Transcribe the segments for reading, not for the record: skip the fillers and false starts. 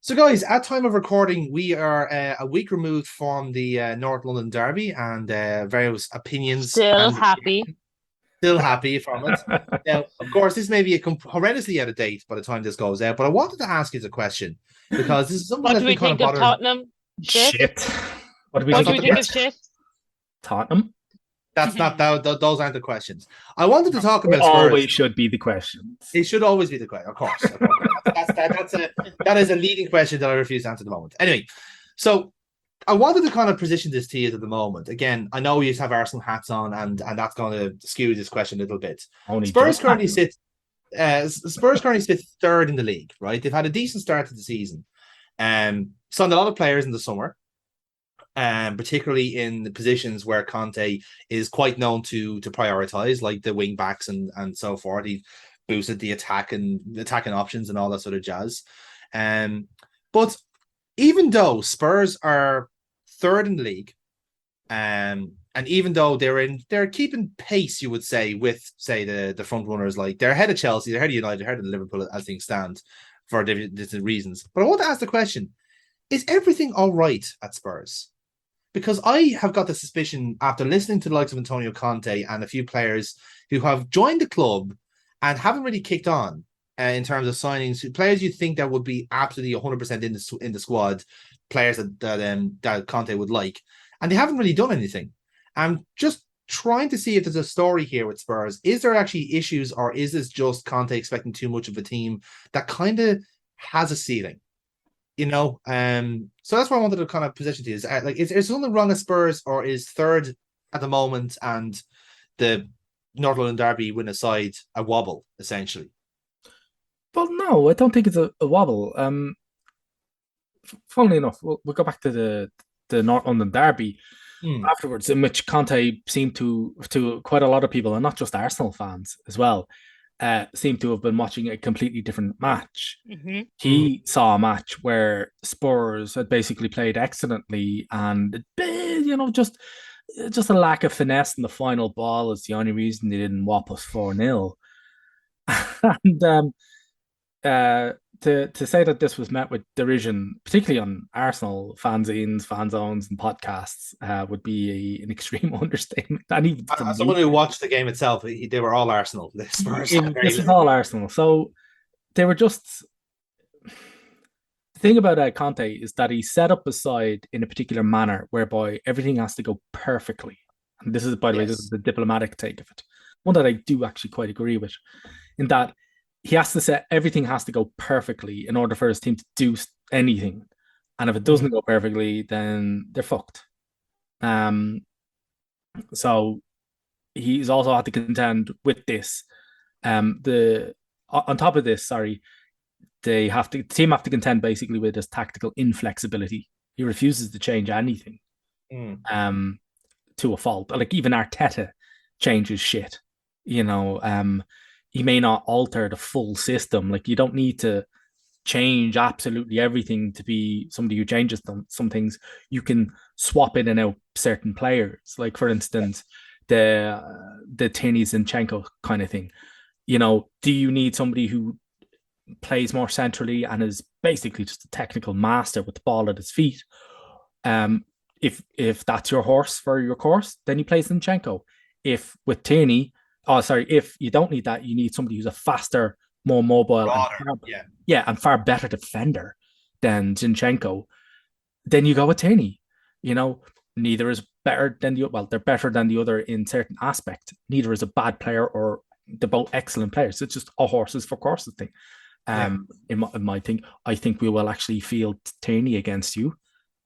So, guys, at time of recording, we are a week removed from the North London Derby, and various opinions Still and happy. still happy from it. Now, of course, this may be horrendously out of date by the time this goes out, but I wanted to ask you the question because this is something What that's do been we kind of think of bothering. Tottenham? Shit. Shit. What do we What That's think do of not we the think it? of question. shit? Tottenham? That's not those aren't the questions. I wanted to talk They about Spurs. always should be the questions. It should always be the question, of course. Of course. That is a leading question that I refuse to answer at the moment. Anyway, so I wanted to kind of position this to you at the moment. Again, I know you have Arsenal hats on, and that's going to skew this question a little bit. Only Spurs just currently happened. sit. Spurs currently sit third in the league. Right, they've had a decent start to the season. Signed a lot of players in the summer, particularly in the positions where Conte is quite known to prioritize, like the wing backs and so forth. He boosted the attacking options and all that sort of jazz. But even though Spurs are third in the league, and even though they're keeping pace, you would say, with say the front runners, like they're ahead of Chelsea, they're ahead of United, they're ahead of Liverpool as things stand for different reasons. But I want to ask the question: is everything all right at Spurs? Because I have got the suspicion after listening to the likes of Antonio Conte and a few players who have joined the club and haven't really kicked on in terms of signings, players you think that would be absolutely 100% in the squad, players that Conte would like, and they haven't really done anything. I'm just trying to see if there's a story here with Spurs. Is there actually issues, or is this just Conte expecting too much of a team that kind of has a ceiling? So that's why I wanted to kind of position to you. Is something wrong at Spurs, or is third at the moment and the North London Derby win aside a wobble, essentially? Well, no, I don't think it's a wobble. Funnily enough, we'll go back to the North London Derby Hmm. afterwards, in which Conte seemed to quite a lot of people, and not just Arsenal fans as well, seem to have been watching a completely different match. Hmm. He saw a match where Spurs had basically played excellently, and just a lack of finesse in the final ball is the only reason they didn't whop us 4-0. And uh, to say that this was met with derision, particularly on Arsenal fanzines, fan zones, and podcasts, would be an extreme understatement. And even from As me, someone who watched the game itself, they were all Arsenal. The Spurs had very this is little. all Arsenal. So they were just the thing about Conte is that he set up a side in a particular manner whereby everything has to go perfectly. And this is, by the way, this is Yes. the diplomatic take of it. One that I do actually quite agree with, in that he has to set everything has to go perfectly in order for his team to do anything. And if it Mm. doesn't go perfectly, then they're fucked. Um, so he's also had to contend with this. The on top of this, sorry, the team have to contend basically with his tactical inflexibility. He refuses to change anything Mm. um to a fault. Like even Arteta changes shit. He may not alter the full system. Like you don't need to change absolutely everything to be somebody who changes some things. You can swap in and out certain players. Like for instance, the Tierney Zinchenko kind of thing. Do you need somebody who plays more centrally and is basically just a technical master with the ball at his feet? Um, if that's your horse for your course, then you play Zinchenko. If with Tierney, if you don't need that, you need somebody who's a faster, more mobile, and Broader. Yeah. and far better defender than Zinchenko. Then you go with Tierney. Neither is better than the well, they're better than the other in certain aspect. Neither is a bad player, or they're both excellent players. It's just a horses for courses thing. Yeah. In my thing, I think we will actually field Tierney against you.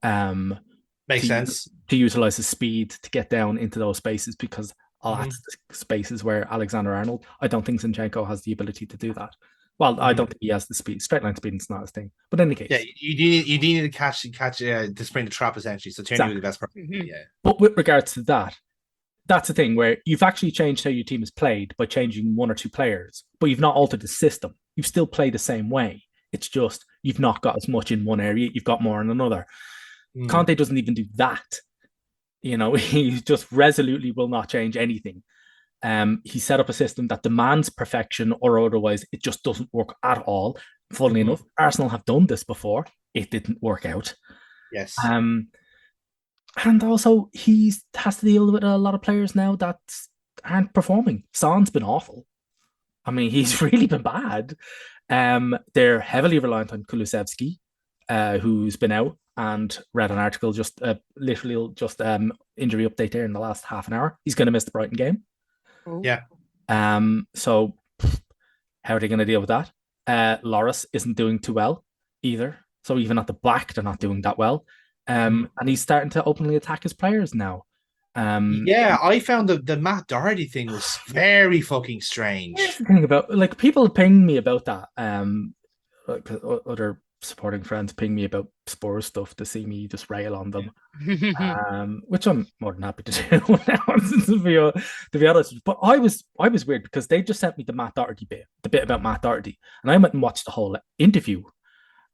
Um, Makes to sense. to utilize his speed to get down into those spaces, because Hmm. that's the spaces where Alexander Arnold. I don't think Zinchenko has the ability to do that. Well, I Hmm. don't think he has the speed. Straight line speed is not his thing. But in any Yeah, case, you do need to catch to spring the trap essentially. So Tierney would be exactly. the best person. Hmm. Yeah. But with regards to that, that's the thing where you've actually changed how your team is played by changing one or two players, but you've not altered the system. You've still played the same way. It's just you've not got as much in one area, you've got more in another. Mm. Conte doesn't even do that. He just resolutely will not change anything. He set up a system that demands perfection, or otherwise it just doesn't work at all. Funnily Hmm. enough, Arsenal have done this before. it didn't work out. Yes. Um, and also he has to deal with a lot of players now that aren't performing. Son's been awful. I mean, he's really been bad. They're heavily reliant on Kulusevski, who's been out and read an article just literally just injury update there in the last half an hour. He's going to miss the Brighton game. Oh. Yeah. So how are they going to deal with that? Loris isn't doing too well either. So even at the back, they're not doing that well. And he's starting to openly attack his players now. Yeah, I found the Matt Doherty thing was very fucking Here's strange. the thing about like people ping me about that. Like other supporting friends ping me about Spurs stuff to see me just rail on them. Which I'm more than happy to do now, to be honest. But I was weird because they just sent me the Matt Doherty bit, the bit about Matt Doherty, and I went and watched the whole interview.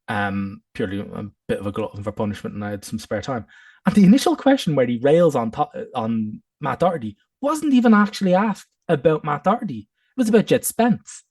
Purely a bit of a glutton for punishment, and I had some spare time. And the initial question where he rails on Matt Doherty wasn't even actually asked about Matt Doherty. It was about Jet Spence.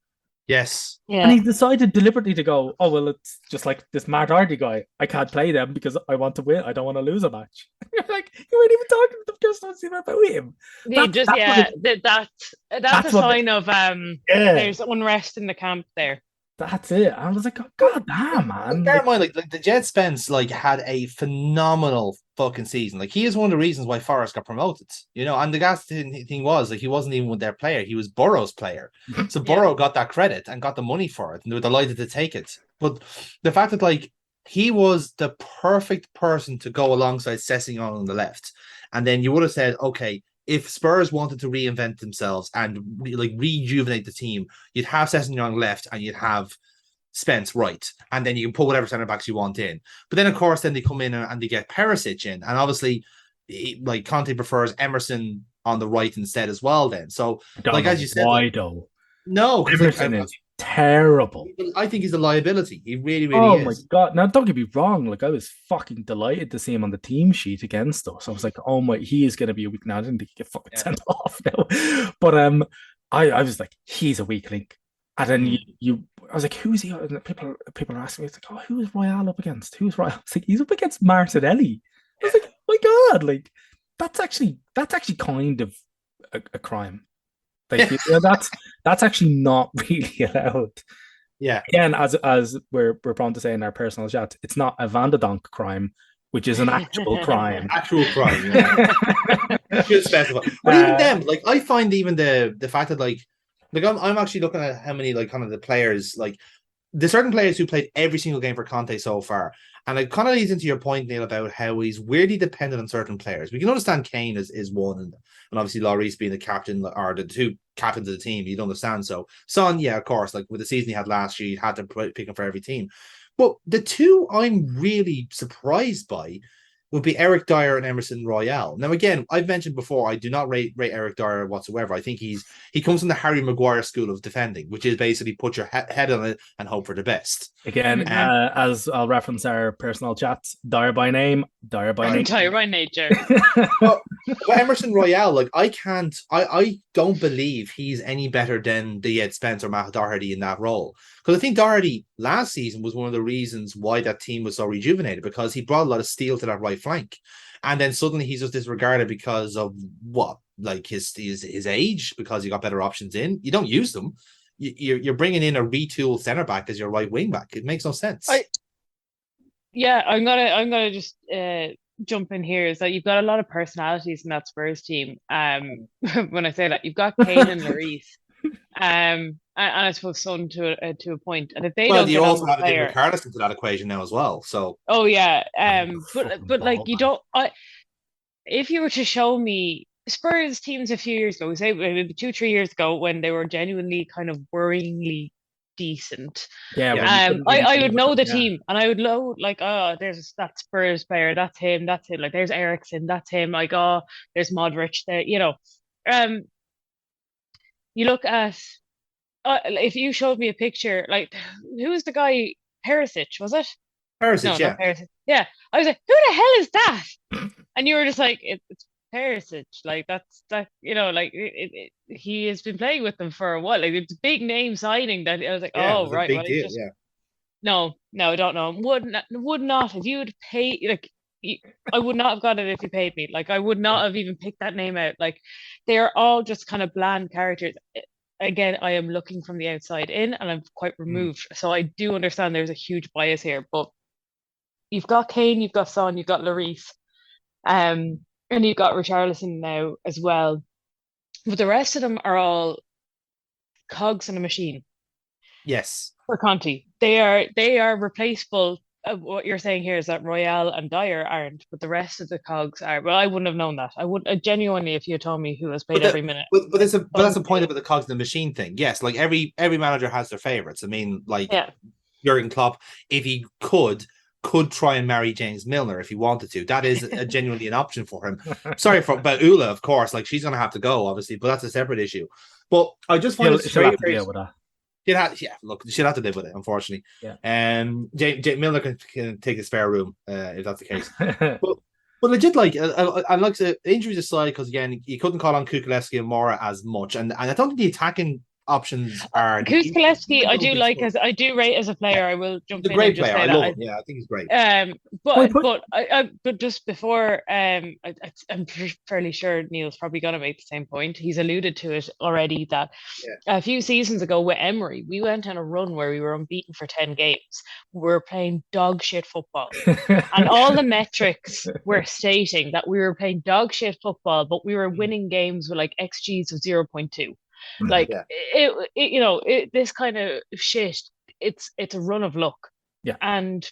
Yes. And Yeah. he decided deliberately to go, oh, well, it's just like this Matt Hardy guy. I can't play them because I want to win. I don't want to lose a match. You're like, you weren't even talking to them, just don't see about him. They just That's what yeah, it, that's a that's what sign of yeah, there's unrest in the camp there. that's it. I was like, oh, Well, God damn, man. bear in Like, mind, like the Jed Spence like had a phenomenal fucking season. Like he is one of the reasons why Forest got promoted. And the gas thing was like he wasn't even with their player; he was Burrow's player. So Yeah. Burrow got that credit and got the money for it, and they were delighted to take it. But the fact that like he was the perfect person to go alongside Sessegnon on the left, and then you would have said, okay, if Spurs wanted to reinvent themselves and rejuvenate the team, you'd have Sessegnon left, and you'd have Spence right, and then you can put whatever centre backs you want in. But then, of course, then they come in and they get Perisic in, and obviously, like Conte prefers Emerson on the right instead as well. Then, so I don't like know as you said, like why, though. no, because like Emerson is terrible. I think he's a liability. He really, really Oh my is. God. Now, don't get me wrong. Like, I was fucking delighted to see him on the team sheet against us. I was like, oh my, he is going to be a weak. Now, I didn't think he get fucking Yeah. sent off now. But I was like, he's a weak link. And then I was like, who is he? And people are asking me, it's like, oh, who's Royale up against? Who's Royale? I was like, he's up against Martinelli. I was like, oh my God, like that's actually kind of a crime. Like, that's actually not really allowed. Yeah. Again, as we're prone to say in our personal chat, it's not a Van de Donk crime, which is an actual crime. Actual crime. Yeah. Should specify. But even uh, them, like I find even the fact that like I'm actually looking at how many like kind of the players like there's certain players who played every single game for Conte so far. And it kind of leads into your point, Neil, about how he's weirdly dependent on certain players. We can understand Kane is one, and obviously Lloris being the captain or the two captains of the team, you'd understand. So Son, yeah, of course, like with the season he had last year, you had to pick him for every team. But the two I'm really surprised by would be Eric Dyer and Emerson Royale. Now, again, I've mentioned before, I do not rate Eric Dyer whatsoever. I think he comes from the Harry Maguire school of defending, which is basically put your head on it and hope for the best. Again, Um, as I'll reference our personal chats, Dyer by name, Dyer by name. Entire by nature. but, but Emerson Royale, like I don't believe he's any better than the Ed Spence or Matt Doherty in that role. Because I think Doherty last season was one of the reasons why that team was so rejuvenated because he brought a lot of steel to that right flank. And then suddenly he's just disregarded because of what? Like his age, because you got better options in. You don't use them. You're bringing in a retool center back as your right wing back. It makes no sense. I'm gonna just jump in here is that you've got a lot of personalities in that Spurs team. When I say that, you've got Kane and Lloris, and I suppose Son to a point. And if they Well, don't you get on also with a have to take player, McCarthy into that equation now as well. So, oh yeah, Fucking but like ball, you man. don't. If you were to show me Spurs teams a few years ago, say maybe 2 3 years ago, when they were genuinely kind of worryingly decent, Yeah, yeah, when you couldn't really I deal would with know them. the Yeah. team and I would know like, oh, there's that Spurs player, that's him. Like there's Ericsson, that's him. Like, oh, there's Modric there, Um, you look at if you showed me a picture, like who's the guy? Perisic, was it? No, Perisic, not yeah. Perisic. Yeah, I was like, who the hell is that? And you were just like, it's Perisic. Like that's that, like he has been playing with them for a while. Like it's a big name signing that I was like, Yeah, it oh was a right, well big he's deal. just Yeah. No, I don't know. Would not if you would pay like I would not have got it if you paid me. Like I would not have even picked that name out. Like they are all just kind of bland characters. Again, I am looking from the outside in and I'm quite removed. So I do understand there's a huge bias here, but you've got Kane, you've got Son, you've got Lloris, and you've got Richarlison now as well. But the rest of them are all cogs in a machine Yes. for Conti. They are replaceable. What you're saying here is that Royale and Dyer aren't, but the rest of the cogs are. Well, I wouldn't have known that. I would genuinely, if you had told me who has played every minute. But that's the point about the cogs in the machine thing. Yes, like every manager has their favorites. I mean, like Yeah. Jurgen Klopp, if he could try and marry James Milner if he wanted to. That is genuinely an option for him. Sorry about Ula, of course. Like she's gonna have to go, obviously, but that's a separate issue. But I just find She'll have to deal with that. She'll have to live with it, unfortunately. Yeah. Milner can take a spare room if that's the case. But legit, like, I like the injuries aside, because again, you couldn't call on Kukulevsky and Mora as much, and I don't think the attacking options are. Kukulevsky, I do rate as a player. Yeah. I will jump in. He's a great player. I love him. Yeah, I think he's great. But just before, I'm fairly sure Neil's probably going to make the same point. He's alluded to it already that a few seasons ago with Emery, we went on a run where we were unbeaten for 10 games. We were playing dog shit football, and all the metrics were stating that we were playing dog shit football, but we were winning games with like XGs of 0.2. Like this kind of shit, it's a run of luck. Yeah. And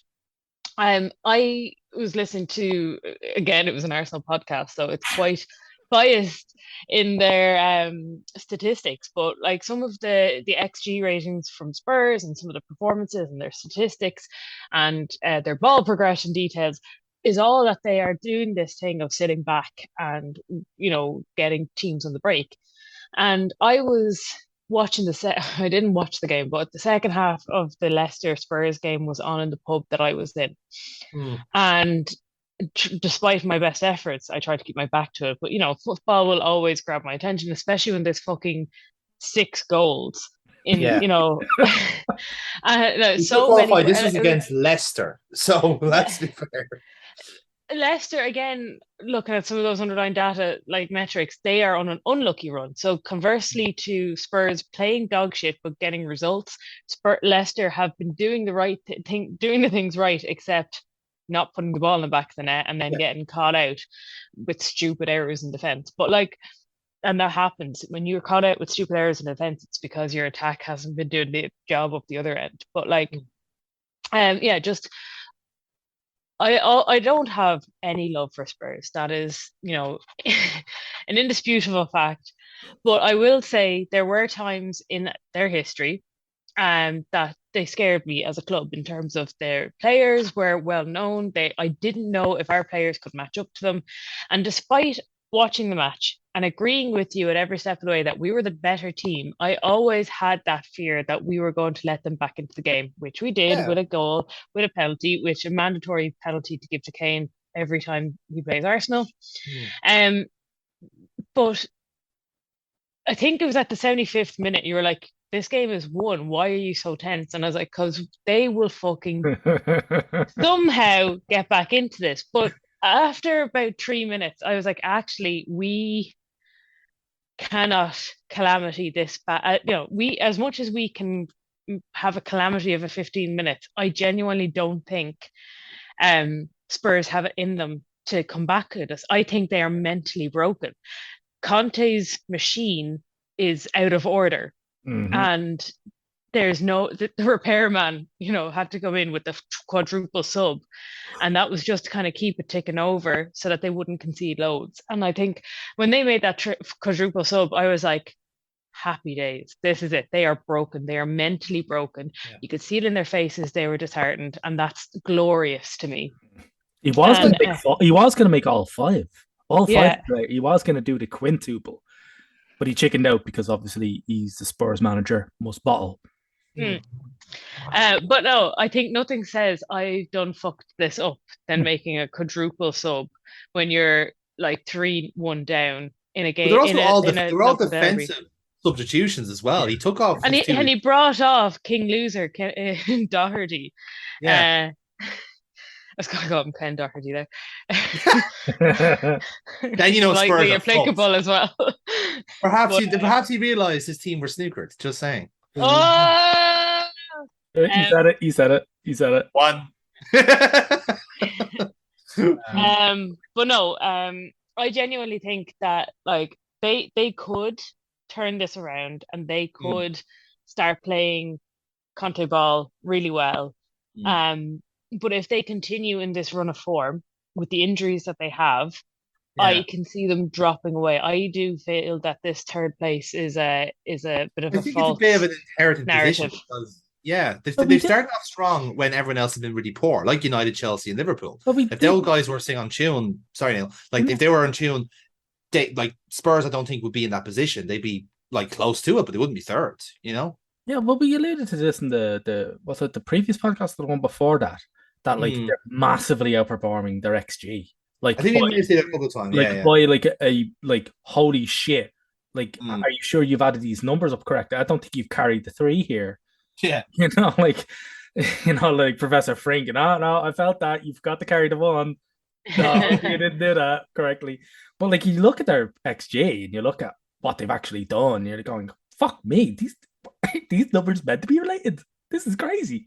I was listening to, again, it was an Arsenal podcast, so it's quite biased in their statistics, but like some of the XG ratings from Spurs and some of the performances and their statistics and their ball progression details is all that they are doing this thing of sitting back and getting teams on the break. And I was watching I didn't watch the game, but the second half of the Leicester Spurs game was on in the pub that I was in. And despite my best efforts, I tried to keep my back to it. But, football will always grab my attention, especially when there's fucking 6 goals in, so many. This was against Leicester, so let's be fair. Leicester, again, looking at some of those underlying data like metrics, they are on an unlucky run. So conversely to Spurs playing dog shit but getting results, Leicester have been doing the right thing, doing the things right, except not putting the ball in the back of the net and then getting caught out with stupid errors in defense. But and that happens when you're caught out with stupid errors in defense. It's because your attack hasn't been doing the job up the other end. But I don't have any love for Spurs. That is, an indisputable fact. But I will say there were times in their history that they scared me as a club in terms of their players were well known. I didn't know if our players could match up to them. And despite watching the match and agreeing with you at every step of the way that we were the better team, I always had that fear that we were going to let them back into the game, which we did with a goal, with a penalty, which a mandatory penalty to give to Kane every time he plays Arsenal. But I think it was at the 75th minute, you were like, this game is won. Why are you so tense? And I was like, because they will fucking somehow get back into this. But after about 3 minutes, I was like, actually, we cannot calamity this bad. We, as much as we can have a calamity of a 15 minutes, I genuinely don't think Spurs have it in them to come back at us. I think they are mentally broken. Conte's machine is out of order. And there's the repairman, had to come in with the quadruple sub. And that was just to kind of keep it ticking over so that they wouldn't concede loads. And I think when they made that quadruple sub, I was like, happy days. This is it. They are broken. They are mentally broken. Yeah. You could see it in their faces. They were disheartened. And that's glorious to me. He was going to make all 5. All 5. He was going to do the quintuple. But he chickened out because obviously he's the Spurs manager, must bottle. But no, I think nothing says I've done fucked this up than making a quadruple sub when you're like 3-1 down in a game. But they're all defensive. substitutions as well. He took off And his two. he brought off King Loser Doherty. Yeah. I was going to call him Ken Doherty there. Then Spurs Slightly are fucked. applicable as well. Perhaps he realised his team were snookered. Just saying. Oh! He said it. He said it. He said it. One. But no, I genuinely think that like they could turn this around and they could start playing Conte ball really well. But if they continue in this run of form with the injuries that they have, I can see them dropping away. I do feel that this third place is a bit of I a think false it's a bit of an inherited narrative. position because they've started off strong when everyone else has been really poor, like United, Chelsea, and Liverpool. If the old guys were singing on tune, sorry Neil, like if they were on tune, they like Spurs, I don't think would be in that position. They'd be like close to it, but they wouldn't be third. Yeah, well, we alluded to this in the was it the previous podcast or the one before that like they're massively outperforming their XG. Like I think we may have seen it a couple of times. By like holy shit. Like, are you sure you've added these numbers up correctly? I don't think you've carried the 3 here. Yeah. Like Professor Frink, no, I felt that you've got to carry the 1. No, you didn't do that correctly. But like you look at their XG and you look at what they've actually done, you're going, fuck me, these numbers meant to be related. This is crazy.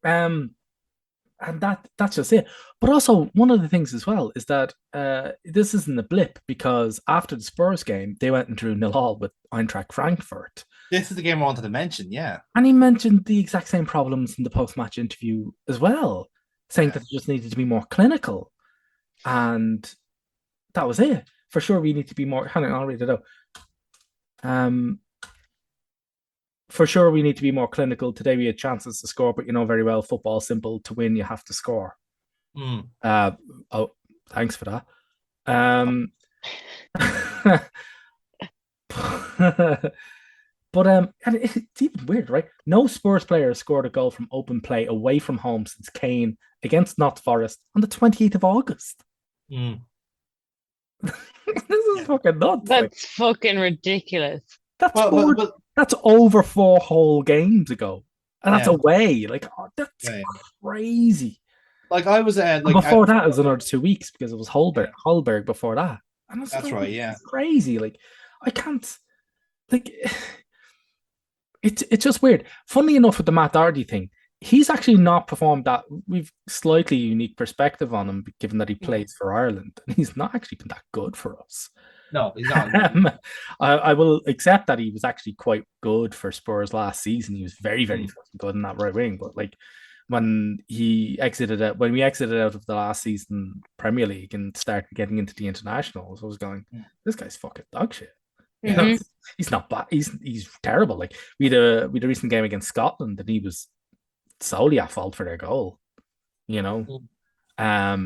And that's just it. But also, one of the things as well is that this isn't a blip because after the Spurs game, they went and drew 0-0 with Eintracht Frankfurt. This is the game I wanted to mention, yeah. And he mentioned the exact same problems in the post-match interview as well, saying that they just needed to be more clinical. And that was it. For sure, we need to be more... Hang on, I'll read it out. For sure, we need to be more clinical. Today, we had chances to score, but you know very well, football is simple. To win, you have to score. Thanks for that. But and it's even weird, right? No Spurs player scored a goal from open play away from home since Kane against Notts Forest on the 28th of August. This is fucking nuts. That's fucking ridiculous. That's over 4 whole games ago, and that's away. Like, that's crazy. Like I was before that, it was another 2 weeks because it was Holberg before that. And that's right. Yeah, it's crazy. Like I can't. Like it's just weird. Funnily enough, with the Matt Doherty thing, he's actually not performed that. We've slightly unique perspective on him, given that he plays for Ireland, and he's not actually been that good for us. No, he's not. I will accept that he was actually quite good for Spurs last season. He was very, very good in that right wing. But like when we exited out of the last season Premier League and started getting into the internationals, I was going, this guy's fucking dog shit. You know, he's not bad. He's terrible. Like we had a recent game against Scotland, and he was solely at fault for their goal. You know, but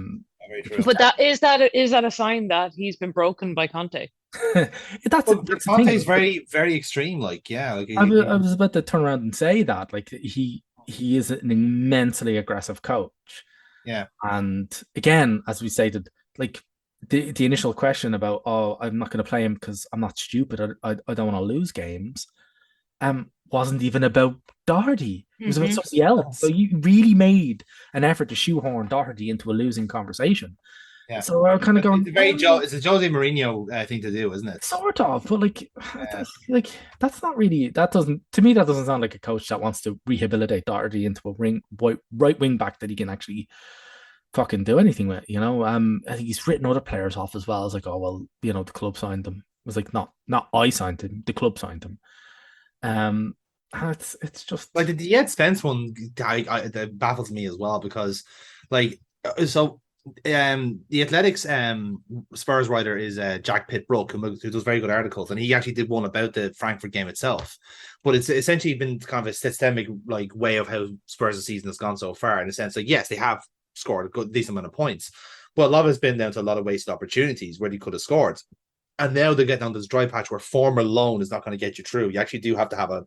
is that a sign that he's been broken by Conte? that's Conte's very, very extreme. Like, yeah, like I was about to turn around and say that. Like he is an immensely aggressive coach. Yeah, and again, as we stated, like. The initial question about I'm not going to play him because I'm not stupid. I don't want to lose games. Wasn't even about Doherty. It was about somebody else. So you really made an effort to shoehorn Doherty into a losing conversation. Yeah. So I'm kind of going. It's a Jose Mourinho thing to do, isn't it? Sort of, but that's not really. That doesn't sound like a coach that wants to rehabilitate Doherty into a right wing back that he can actually fucking do anything with, you know. I think he's written other players off as well. It's like, oh well, you know, the club signed them. It was like not I signed him, the club signed him. It's just like the Ed Spence one that baffles me as well because like the Athletics Spurs writer is Jack Pitt-Brooke, who does very good articles, and he actually did one about the Frankfurt game itself. But it's essentially been kind of a systemic like way of how Spurs' season has gone so far, in a sense. Like, yes, they have scored a good decent amount of points, but a lot of it's been down to a lot of wasted opportunities where they could have scored. And now they're getting on this dry patch where form alone is not going to get you through. You actually do have to have a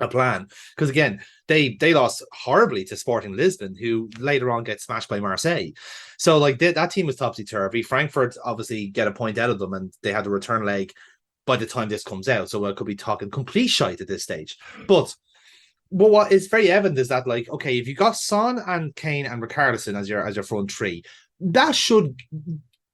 plan, because again, they lost horribly to Sporting Lisbon, who later on get smashed by Marseille. So like that team was topsy-turvy. Frankfurt obviously get a point out of them, and they had the return leg by the time this comes out. So I could be talking complete shite at this stage. But what is very evident is that, like, okay, if you got Son and Kane and Richarlison as your front three, that should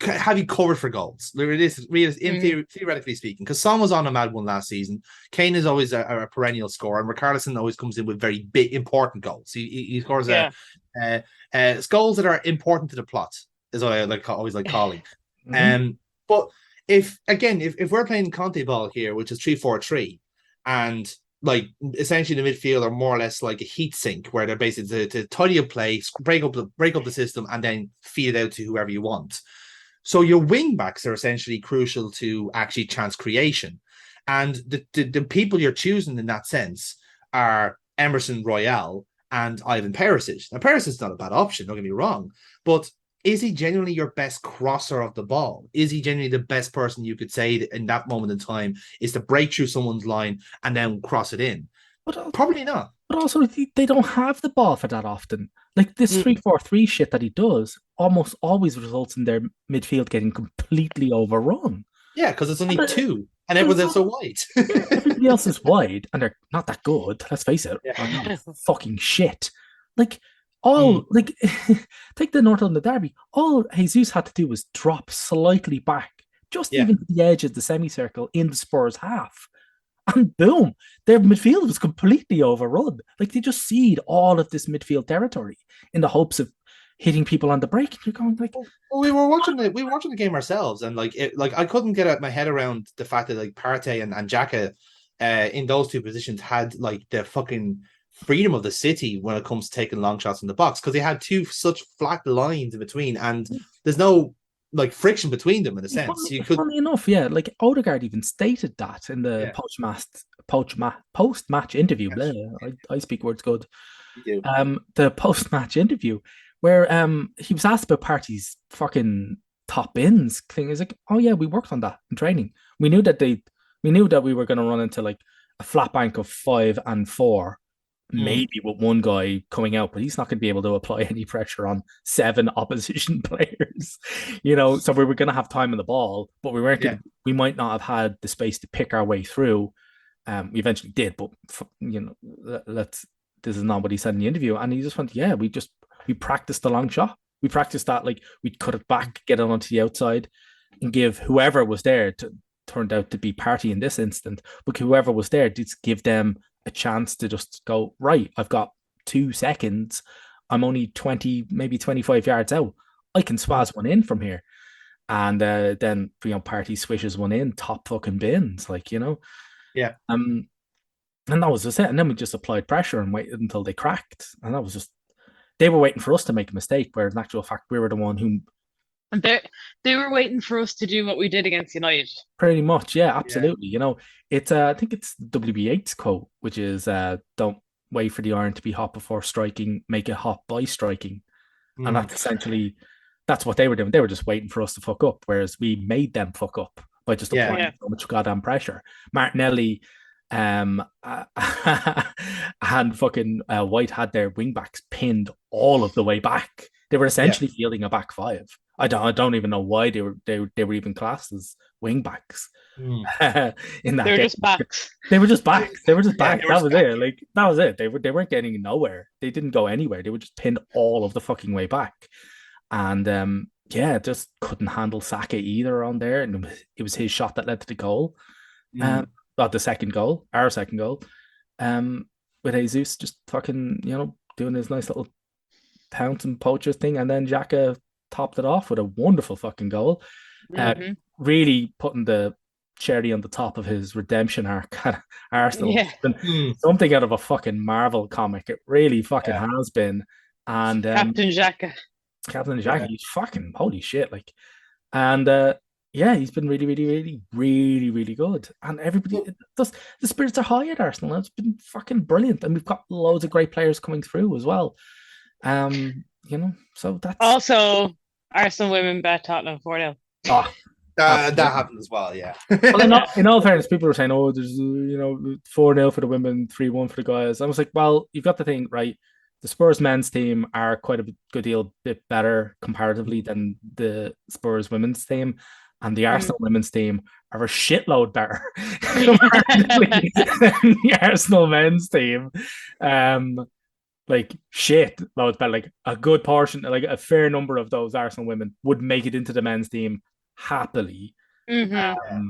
have you covered for goals. Theoretically speaking, because Son was on a mad one last season. Kane is always a perennial scorer, and Richarlison always comes in with very big, important goals. He scores goals that are important to the plot, is what I always like calling. But if we're playing Conte ball here, which is 3-4-3, and like essentially the midfield are more or less like a heat sink, where they're basically to tidy up play, break up the system, and then feed it out to whoever you want. So your wing backs are essentially crucial to actually chance creation, and the people you're choosing in that sense are Emerson Royale and Ivan Perisic. Now Perisic is not a bad option, don't get me wrong, but is he genuinely your best crosser of the ball? Is he genuinely the best person you could say that in that moment in time is to break through someone's line and then cross it in? But probably not. But also, they don't have the ball for that often. Like this 3-4-3 shit that he does almost always results in their midfield getting completely overrun. Yeah, because it's only two, and everyone's else so wide. Everybody else is wide, and they're not that good. Let's face it, fucking shit. Like like take the North London derby. All Jesus had to do was drop slightly back, just even to the edge of the semicircle in the Spurs half. And boom, their midfield was completely overrun. Like they just cede all of this midfield territory in the hopes of hitting people on the break. And you're going like, well, we were watching the game ourselves, and like I couldn't get my head around the fact that like Partey and Xhaka in those two positions had like the fucking freedom of the city when it comes to taking long shots in the box, because they had two such flat lines in between, and there's no like friction between them in a sense. Funny enough, like Odegaard even stated that in the post-match interview. I speak words good. You do. The post-match interview where he was asked about Partey's fucking top bins thing. He's like, oh yeah, we worked on that in training. We knew that we were going to run into like a flat bank of 5 and 4. Maybe with one guy coming out, but he's not going to be able to apply any pressure on 7 opposition players, So we were going to have time on the ball, but we weren't. We might not have had the space to pick our way through. We eventually did, but this is not what he said in the interview. And he just went, we practiced the long shot. We practiced that, like we'd cut it back, get it onto the outside, and give whoever was there turned out to be Partey in this instant, but whoever was there did give them a chance to just go, right, I've got 2 seconds. I'm only 20, maybe 25 yards out. I can swaz one in from here. And then, Partey swishes one in, top fucking bins, Yeah. And that was just it. And then we just applied pressure and waited until they cracked. And that was just, they were waiting for us to make a mistake, where in actual fact, we were the one who... And they were waiting for us to do what we did against United. Pretty much, yeah, absolutely. Yeah. It's I think it's WB8's quote, which is don't wait for the iron to be hot before striking, make it hot by striking. And that's essentially what they were doing. They were just waiting for us to fuck up, whereas we made them fuck up by just applying so much goddamn pressure. Martinelli and fucking White had their wing backs pinned all of the way back. They were essentially fielding a back 5. I don't even know why they were even classed as wing backs. In that they were just backs. They were just backs. That was it. Like that was it. They weren't getting nowhere. They didn't go anywhere. They were just pinned all of the fucking way back, and just couldn't handle Saka either on there. And it was his shot that led to the goal. The second goal, our second goal. With Jesus just fucking doing his nice little pounce and poacher thing, and then Xhaka topped it off with a wonderful fucking goal. Really putting the cherry on the top of his redemption arc at Arsenal. Something out of a fucking Marvel comic. It really fucking has been. And Captain Xhaka, he's fucking holy shit. Like, and he's been really, really, really, really, really good. And everybody, the spirits are high at Arsenal. It's been fucking brilliant, and we've got loads of great players coming through as well. So that's also Arsenal women bet Tottenham 4-0. That happened as well, yeah. Well, in all fairness, people were saying, "Oh, there's 4-0 for the women, 3-1 for the guys." I was like, "Well, you've got the thing right. The Spurs men's team are quite a good deal bit better comparatively than the Spurs women's team, and the Arsenal women's team are a shitload better comparatively than the Arsenal men's team. Like shit loads better. Like a good portion, like a fair number of those Arsenal women would make it into the men's team happily. Mm-hmm.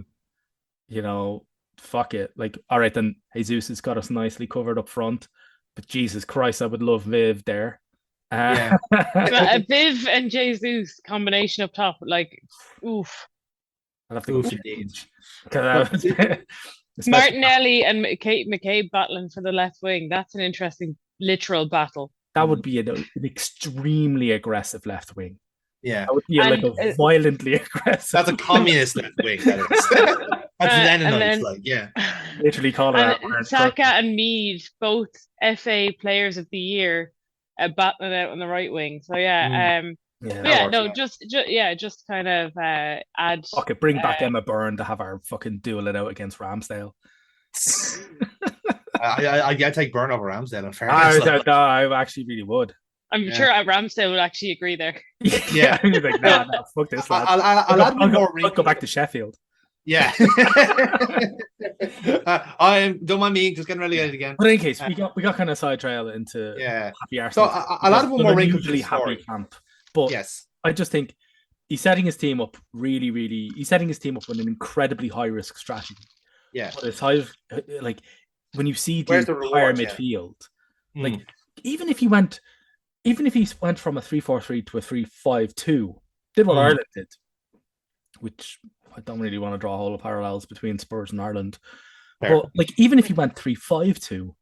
You know, fuck it. Like, all right, then Jesus has got us nicely covered up front. But Jesus Christ, I would love Viv there. Yeah. Viv and Jesus combination up top, like, oof. I'll have to go Oof, change. Martinelli and Kate McCabe battling for the left wing. That's an interesting literal battle. That would be an extremely aggressive left wing. Yeah. That would be like a violently aggressive. That's a communist left wing, that is. That's Leninite, like, yeah. Literally call her Saka and Mead, both FA Players of the Year, battling out on the right wing. So just kind of add. Okay, bring back Emma Byrne to have her fucking duel it out against Ramsdale. I take Byrne over Ramsdale. In fairness, I actually really would. I'm sure Ramsdale would actually agree there. Yeah, like, nah, fuck this. I'll go back to Sheffield. Yeah. I don't mind me just getting relegated again. But in any case, we got kind of sidetrailed into happy Arsenal. So a lot of them more usually happy camp. But yes, I just think he's setting his team up he's setting his team up with an incredibly high risk strategy. Yeah. But it's high, like when you see the entire midfield, like even if he went from a 3-4-3 to a 3-5-2, did what Ireland did, which I don't really want to draw a whole of parallels between Spurs and Ireland. Fair. But like even if he went 3-5-2,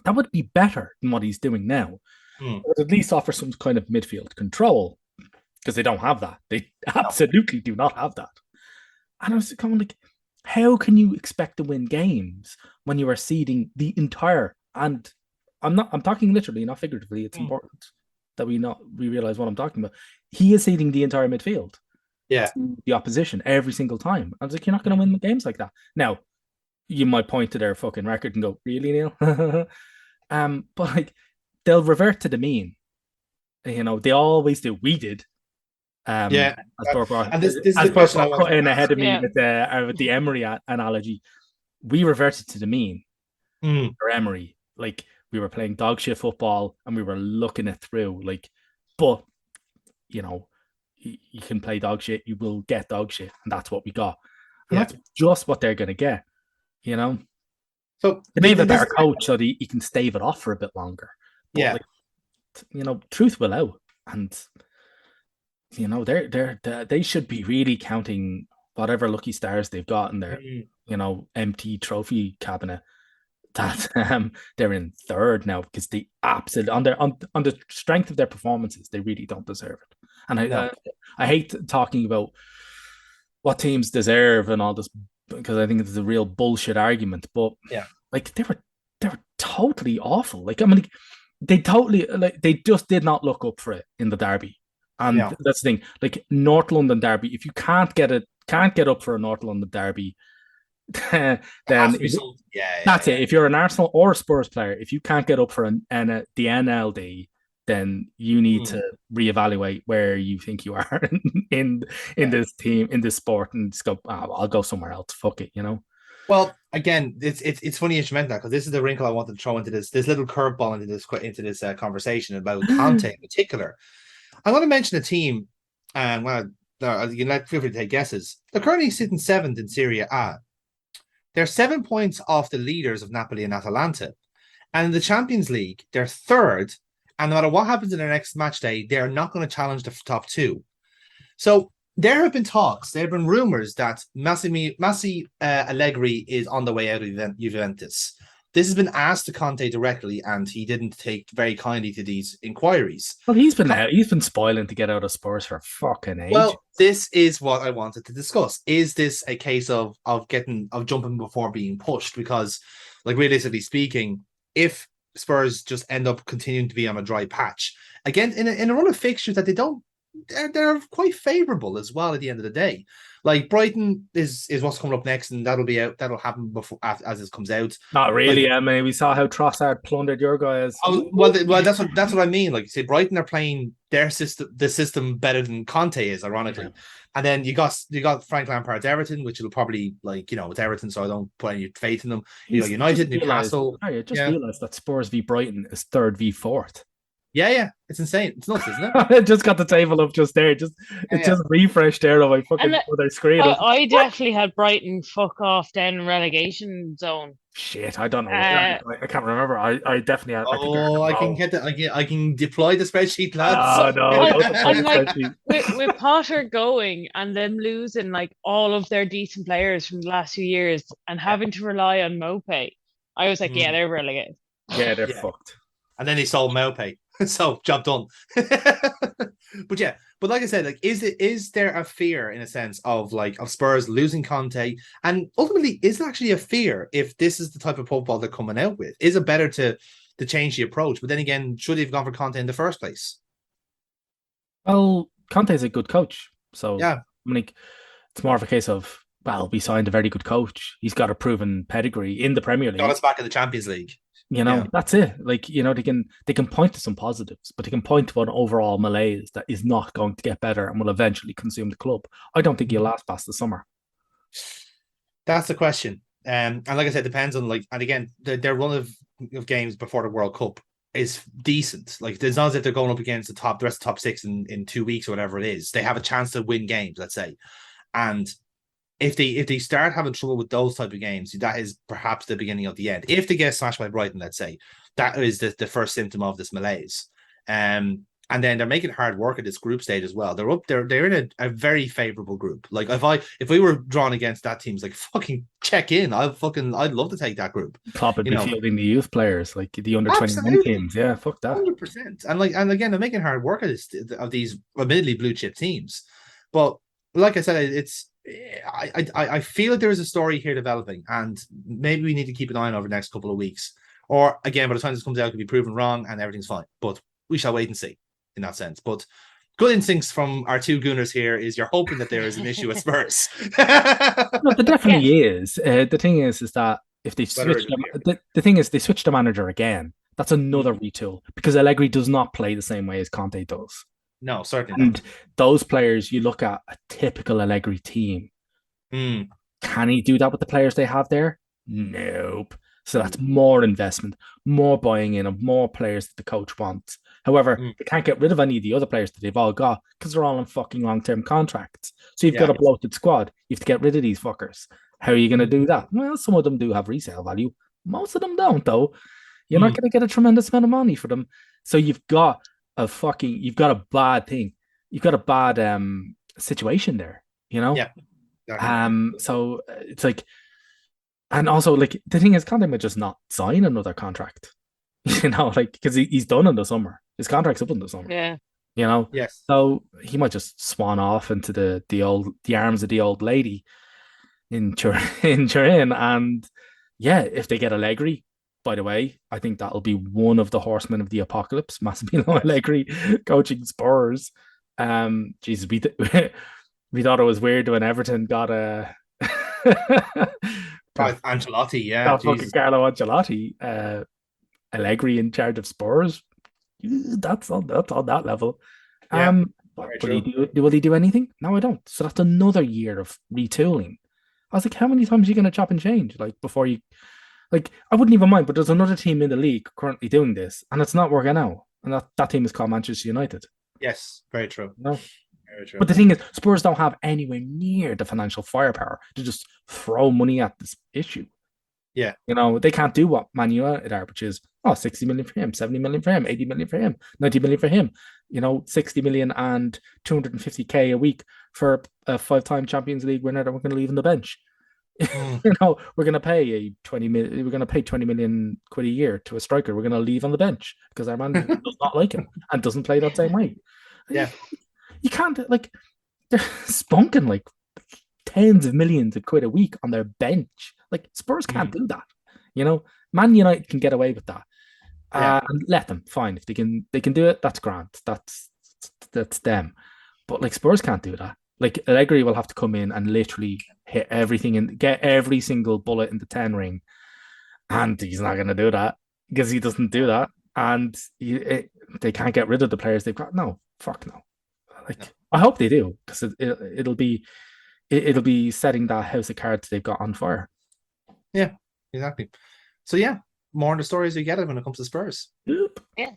that would be better than what he's doing now. It would at least offer some kind of midfield control, because they don't have that. They absolutely do not have that. And I was kind of like, how can you expect to win games when you are ceding the entire, and I'm talking literally, not figuratively. It's important that we realize what I'm talking about. He is ceding the entire midfield. Yeah. To the opposition every single time. I was like, you're not going to win the games like that. Now, you might point to their fucking record and go, really, Neil? But like, they'll revert to the mean. You know, they always do. We did. And this is the question I want in ahead of me with the Emery analogy. We reverted to the mean for Emery. Like, we were playing dog shit football and we were looking it through. Like, but you know, you can play dog shit, you will get dog shit, and that's what we got. And that's just what they're going to get, you know. So they may have a better coach so that he can stave it off for a bit longer. But like, you know, truth will out, and you know they should be really counting whatever lucky stars they've got in their you know empty trophy cabinet. That they're in third now, because they absolutely on the strength of their performances, they really don't deserve it. And I hate talking about what teams deserve and all this, because I think it's a real bullshit argument. But like they were totally awful. Like, I mean, they just did not look up for it in the derby. And that's the thing. Like, North London derby, if you can't get up for a North London derby, then that's it. If you're an Arsenal or a Spurs player, if you can't get up for the NLD, then you need to reevaluate where you think you are in this team, in this sport, and just go, I'll go somewhere else. Fuck it, you know. Well, again, it's funny you should mention that, because this is the wrinkle I wanted to throw into this little curveball into this conversation about Conte in particular. I'm going to mention a team, and you can feel free to take guesses. They're currently sitting 7th in Serie A. They're 7 points off the leaders of Napoli and Atalanta. And in the Champions League, they're 3rd. And no matter what happens in their next match day, they're not going to challenge the top 2. So there have been talks, there have been rumors that Massi Allegri is on the way out of Juventus. This has been asked to Conte directly, and he didn't take very kindly to these inquiries. Well, he's been spoiling to get out of Spurs for fucking ages. Well, this is what I wanted to discuss. Is this a case of jumping before being pushed? Because, like, realistically speaking, if Spurs just end up continuing to be on a dry patch again in a run of fixtures that they don't they're quite favourable as well at the end of the day. Like Brighton is what's coming up next, and that'll happen before as it comes out. Not Like, really. I mean, we saw how Trossard plundered your guys. well, that's what I mean. Like, say, Brighton are playing their system, the system better than Conte is, ironically. Yeah. And then you got Frank Lampard's Everton, which will probably, like, it's Everton, so I don't put any faith in them. You got United, Newcastle. I just realized that Spurs v Brighton is 3rd v 4th. Yeah, it's insane. It's nuts, isn't it? I just got the table up just there. Just refreshed there on my fucking other screen. I definitely had Brighton fuck off down relegation zone. Shit, I don't know. I can't remember. I definitely had. I can deploy the spreadsheet, lads. I'm like with Potter going and them losing like all of their decent players from the last few years and having to rely on Mope. I was like, yeah, they're relegated. Yeah, they're fucked. And then they sold Mope. So job done. But like I said, like, is there a fear in a sense of Spurs losing Conte? And ultimately, is it actually a fear if this is the type of football they're coming out with? Is it better to change the approach? But then again, should they have gone for Conte in the first place? Well, Conte's a good coach. So yeah, I mean, it's more of a case of, well, we signed a very good coach. He's got a proven pedigree in the Premier League. Got us back in the Champions League. That's it. Like, they can point to some positives, but they can point to an overall malaise that is not going to get better and will eventually consume the club. I don't think he'll last past the summer. That's the question. And like I said, it depends on and again, their run of games before the World Cup is decent. Like, it's not as if they're going up against the rest of the top 6 in 2 weeks or whatever it is. They have a chance to win games, let's say. And if they start having trouble with those type of games, that is perhaps the beginning of the end. If they get smashed by Brighton, let's say, that is the first symptom of this malaise. And then they're making hard work at this group stage as well. They're in a very favorable group. Like, if we were drawn against that team's like, fucking check in. I'd love to take that group. Klopp would be fielding the youth players, like the under 21 teams. Yeah, fuck that. 100%. And again, they're making hard work of these admittedly blue chip teams. But like I said, I feel like there is a story here developing, and maybe we need to keep an eye on over the next couple of weeks. Or again, by the time this comes out, it could be proven wrong and everything's fine. But we shall wait and see in that sense. But good instincts from our two Gooners here is you're hoping that there is an issue with Spurs. No, there definitely is. The thing is that if they switch the thing is they switch the manager again, that's another retool, because Allegri does not play the same way as Conte does. No, certainly and not. Those players, you look at a typical Allegri team. Can he do that with the players they have there? Nope. So that's more investment, more buying in of more players that the coach wants. However, they can't get rid of any of the other players that they've all got because they're all on fucking long-term contracts. So you've got a bloated squad. You have to get rid of these fuckers. How are you going to do that? Well, some of them do have resale value. Most of them don't, though. You're not going to get a tremendous amount of money for them. So you've got a bad thing. You've got a bad situation there, Yeah. So it's like, and also, like, the thing is, Conte might just not sign another contract, because he's done in the summer. His contract's up in the summer. Yeah. Yes. So he might just swan off into the arms of the old lady in Turin. And yeah, if they get Allegri, by the way, I think that'll be one of the horsemen of the apocalypse. Massimiliano Allegri coaching Spurs. Jesus, we thought it was weird when Everton got a Ancelotti, yeah. Fucking Carlo Ancelotti, Allegri in charge of Spurs. That's on that level. Yeah, will he do anything? No, I don't. So that's another year of retooling. I was like, how many times are you going to chop and change? Like, before you, like, I wouldn't even mind, but there's another team in the league currently doing this, and it's not working out. And that team is called Manchester United. Yes, very true. No. But the thing is, Spurs don't have anywhere near the financial firepower to just throw money at this issue. Yeah. They can't do what Man United are, which is 60 million for him, 70 million for him, 80 million for him, 90 million for him. 60 million and 250k a week for a 5-time Champions League winner that we're going to leave on the bench. We're going to pay 20 million quid a year to a striker we're going to leave on the bench because our manager does not like him and doesn't play that same way. Yeah. You can't, they're spunking like tens of millions of quid a week on their bench. Like, Spurs can't do that. Man United can get away with that. And let them, fine. If they can do it, that's grand. That's them. But like Spurs can't do that. Like Allegri will have to come in and literally hit everything and get every single bullet in the 10 ring. And he's not going to do that because he doesn't do that. And they can't get rid of the players they've got. No, fuck no. Like, No. I hope they do, because it'll be setting that house of cards they've got on fire. Yeah, exactly. So yeah, more on the stories we get when it comes to Spurs. Yep. Yeah.